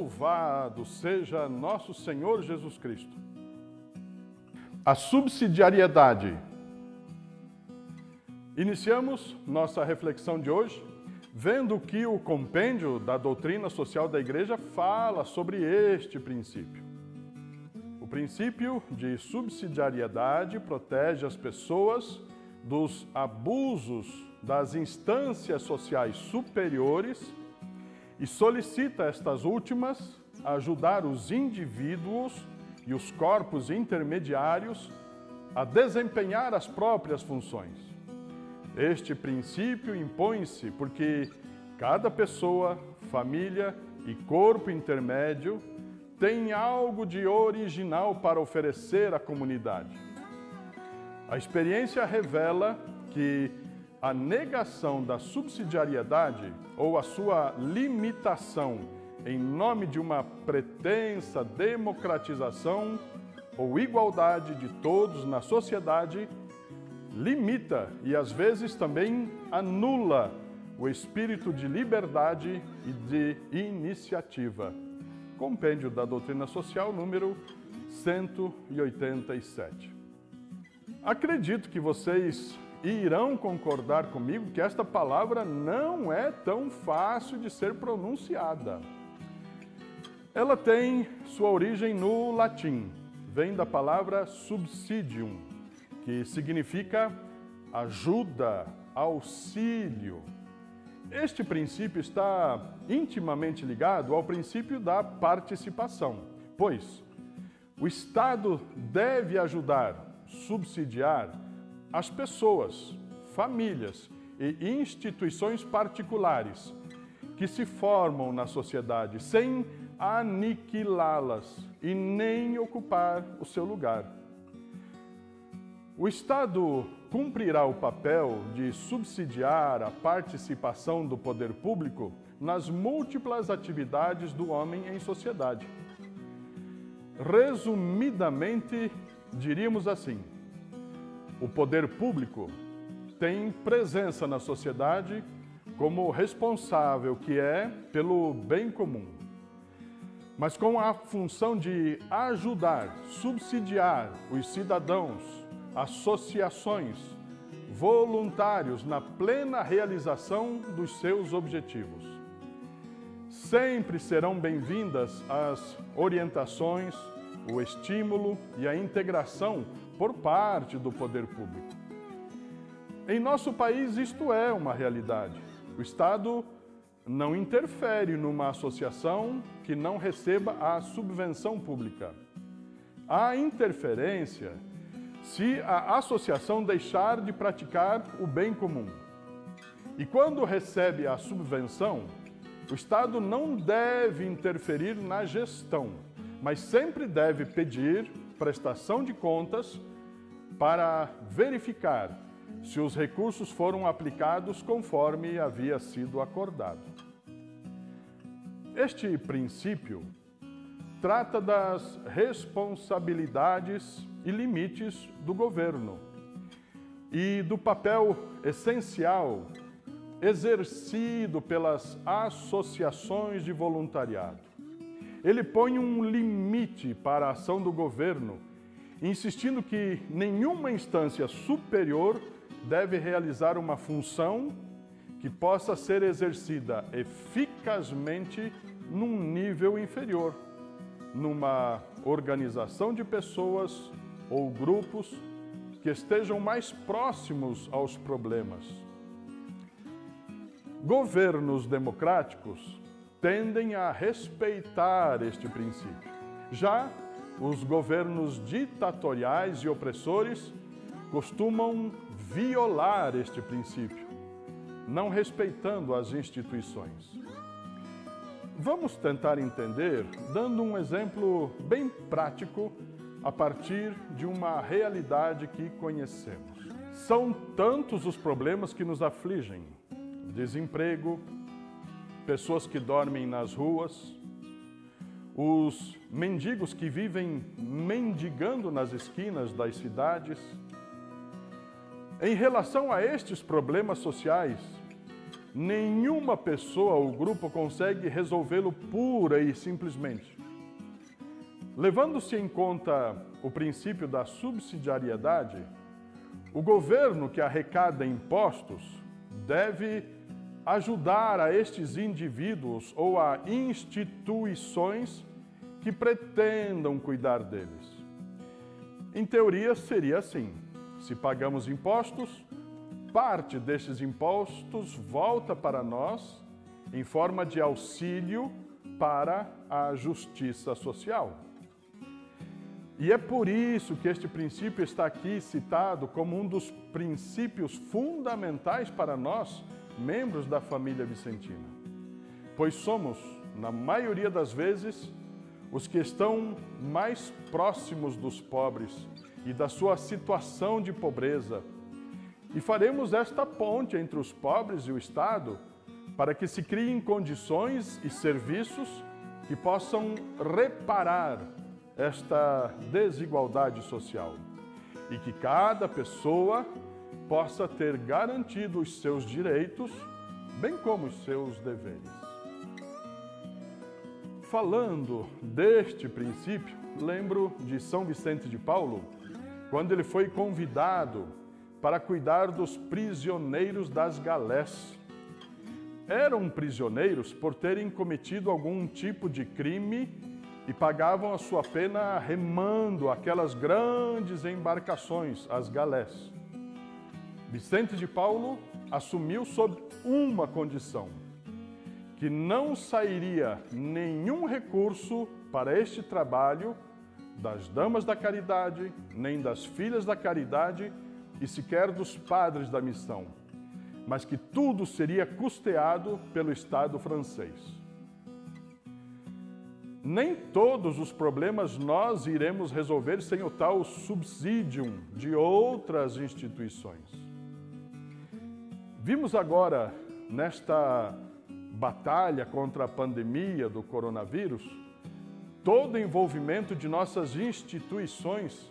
Louvado seja nosso Senhor Jesus Cristo. A subsidiariedade. Iniciamos nossa reflexão de hoje vendo que o compêndio da doutrina social da Igreja fala sobre este princípio. O princípio de subsidiariedade protege as pessoas dos abusos das instâncias sociais superiores e solicita estas últimas ajudar os indivíduos e os corpos intermediários a desempenhar as próprias funções. Este princípio impõe-se porque cada pessoa, família e corpo intermédio tem algo de original para oferecer à comunidade. A experiência revela que a negação da subsidiariedade ou a sua limitação em nome de uma pretensa democratização ou igualdade de todos na sociedade limita e às vezes também anula o espírito de liberdade e de iniciativa. Compêndio da Doutrina Social, número 187. Acredito que vocês irão concordar comigo que esta palavra não é tão fácil de ser pronunciada. Ela tem sua origem no latim, vem da palavra subsidium, que significa ajuda, auxílio. Este princípio está intimamente ligado ao princípio da participação, pois o Estado deve ajudar, subsidiar as pessoas, famílias e instituições particulares que se formam na sociedade sem aniquilá-las e nem ocupar o seu lugar. O Estado cumprirá o papel de subsidiar a participação do poder público nas múltiplas atividades do homem em sociedade. Resumidamente, diríamos assim: o poder público tem presença na sociedade como responsável que é pelo bem comum, mas com a função de ajudar, subsidiar os cidadãos, associações, voluntários na plena realização dos seus objetivos. Sempre serão bem-vindas as orientações, o estímulo e a integração por parte do poder público. Em nosso país, isto é uma realidade. O Estado não interfere numa associação que não receba a subvenção pública. Há interferência se a associação deixar de praticar o bem comum. E quando recebe a subvenção, o Estado não deve interferir na gestão, mas sempre deve pedir prestação de contas para verificar se os recursos foram aplicados conforme havia sido acordado. Este princípio trata das responsabilidades e limites do governo e do papel essencial exercido pelas associações de voluntariado. Ele põe um limite para a ação do governo, insistindo que nenhuma instância superior deve realizar uma função que possa ser exercida eficazmente num nível inferior, numa organização de pessoas ou grupos que estejam mais próximos aos problemas. Governos democráticos tendem a respeitar este princípio. Já os governos ditatoriais e opressores costumam violar este princípio, não respeitando as instituições. Vamos tentar entender dando um exemplo bem prático a partir de uma realidade que conhecemos. São tantos os problemas que nos afligem: desemprego, pessoas que dormem nas ruas, os mendigos que vivem mendigando nas esquinas das cidades. Em relação a estes problemas sociais, nenhuma pessoa ou grupo consegue resolvê-lo pura e simplesmente. Levando-se em conta o princípio da subsidiariedade, o governo que arrecada impostos deve ajudar a estes indivíduos ou a instituições que pretendam cuidar deles. Em teoria, seria assim: se pagamos impostos, parte desses impostos volta para nós em forma de auxílio para a justiça social. E é por isso que este princípio está aqui citado como um dos princípios fundamentais para nós, membros da família vicentina. Pois somos, na maioria das vezes, os que estão mais próximos dos pobres e da sua situação de pobreza. E faremos esta ponte entre os pobres e o Estado para que se criem condições e serviços que possam reparar esta desigualdade social e que cada pessoa possa ter garantido os seus direitos, bem como os seus deveres. Falando deste princípio, lembro de São Vicente de Paulo, quando ele foi convidado para cuidar dos prisioneiros das galés. Eram prisioneiros por terem cometido algum tipo de crime e pagavam a sua pena remando aquelas grandes embarcações, as galés. Vicente de Paulo assumiu sob uma condição: que não sairia nenhum recurso para este trabalho das damas da caridade, nem das filhas da caridade e sequer dos padres da missão, mas que tudo seria custeado pelo Estado francês. Nem todos os problemas nós iremos resolver sem o tal subsídio de outras instituições. Vimos agora, nesta batalha contra a pandemia do coronavírus, todo o envolvimento de nossas instituições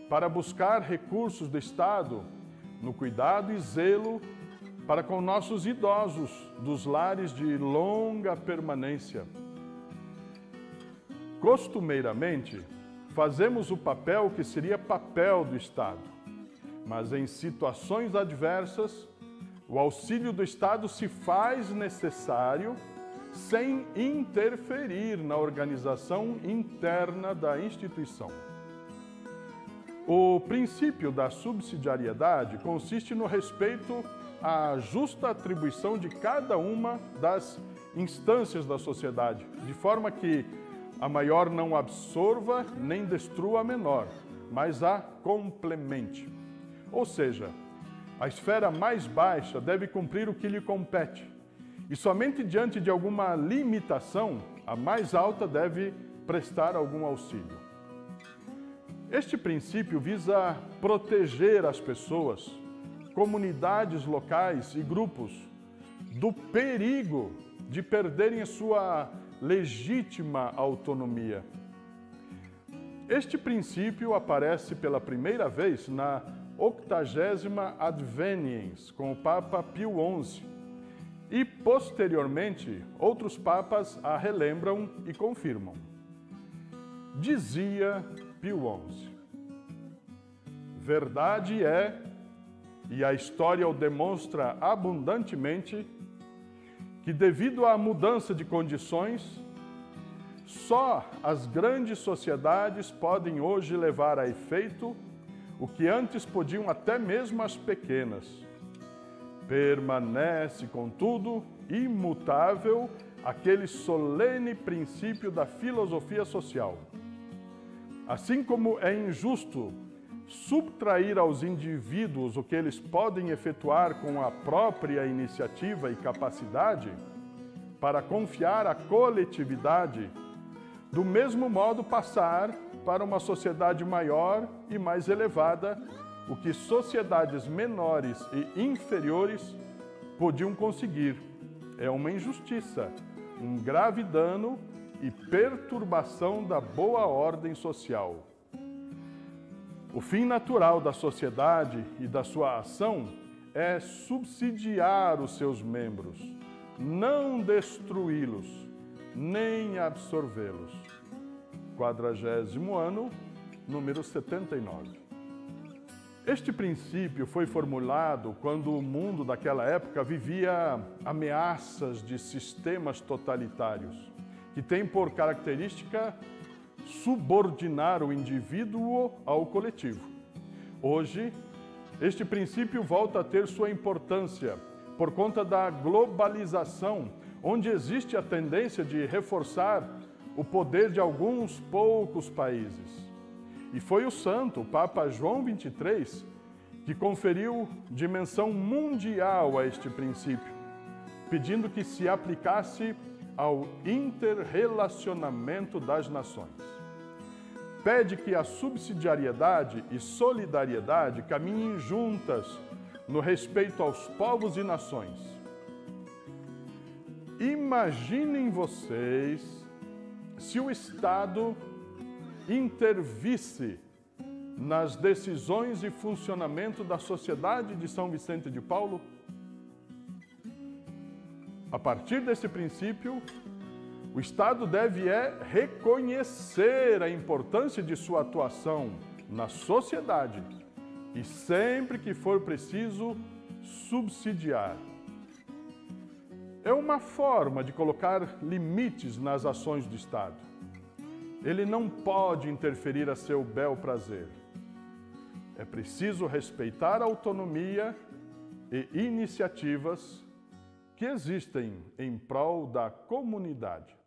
para buscar recursos do Estado no cuidado e zelo para com nossos idosos dos lares de longa permanência. Costumeiramente, fazemos o papel que seria papel do Estado, mas em situações adversas, o auxílio do Estado se faz necessário sem interferir na organização interna da instituição. O princípio da subsidiariedade consiste no respeito à justa atribuição de cada uma das instâncias da sociedade, de forma que a maior não absorva nem destrua a menor, mas a complemente. Ou seja, a esfera mais baixa deve cumprir o que lhe compete, e somente diante de alguma limitação, a mais alta deve prestar algum auxílio. Este princípio visa proteger as pessoas, comunidades locais e grupos do perigo de perderem a sua legítima autonomia. Este princípio aparece pela primeira vez na 80ª Adveniens, com o Papa Pio XI, e posteriormente outros papas a relembram e confirmam. Dizia Pio XI: verdade é, e a história o demonstra abundantemente, que devido à mudança de condições, só as grandes sociedades podem hoje levar a efeito o que antes podiam até mesmo as pequenas. Permanece, contudo, imutável aquele solene princípio da filosofia social. Assim como é injusto subtrair aos indivíduos o que eles podem efetuar com a própria iniciativa e capacidade, para confiar à coletividade, do mesmo modo passar para uma sociedade maior e mais elevada o que sociedades menores e inferiores podiam conseguir. É uma injustiça, um grave dano e perturbação da boa ordem social. O fim natural da sociedade e da sua ação é subsidiar os seus membros, não destruí-los, nem absorvê-los. 40º ano, número 79. Este princípio foi formulado quando o mundo daquela época vivia ameaças de sistemas totalitários, que têm por característica subordinar o indivíduo ao coletivo. Hoje, este princípio volta a ter sua importância por conta da globalização, onde existe a tendência de reforçar o poder de alguns poucos países. E foi o santo, o Papa João XXIII, que conferiu dimensão mundial a este princípio, pedindo que se aplicasse ao interrelacionamento das nações. Pede que a subsidiariedade e solidariedade caminhem juntas no respeito aos povos e nações. Imaginem vocês se o Estado intervisse nas decisões e funcionamento da Sociedade de São Vicente de Paulo. A partir desse princípio, o Estado deve reconhecer a importância de sua atuação na sociedade e, sempre que for preciso, subsidiar. É uma forma de colocar limites nas ações do Estado. Ele não pode interferir a seu bel prazer. É preciso respeitar a autonomia e iniciativas que existem em prol da comunidade.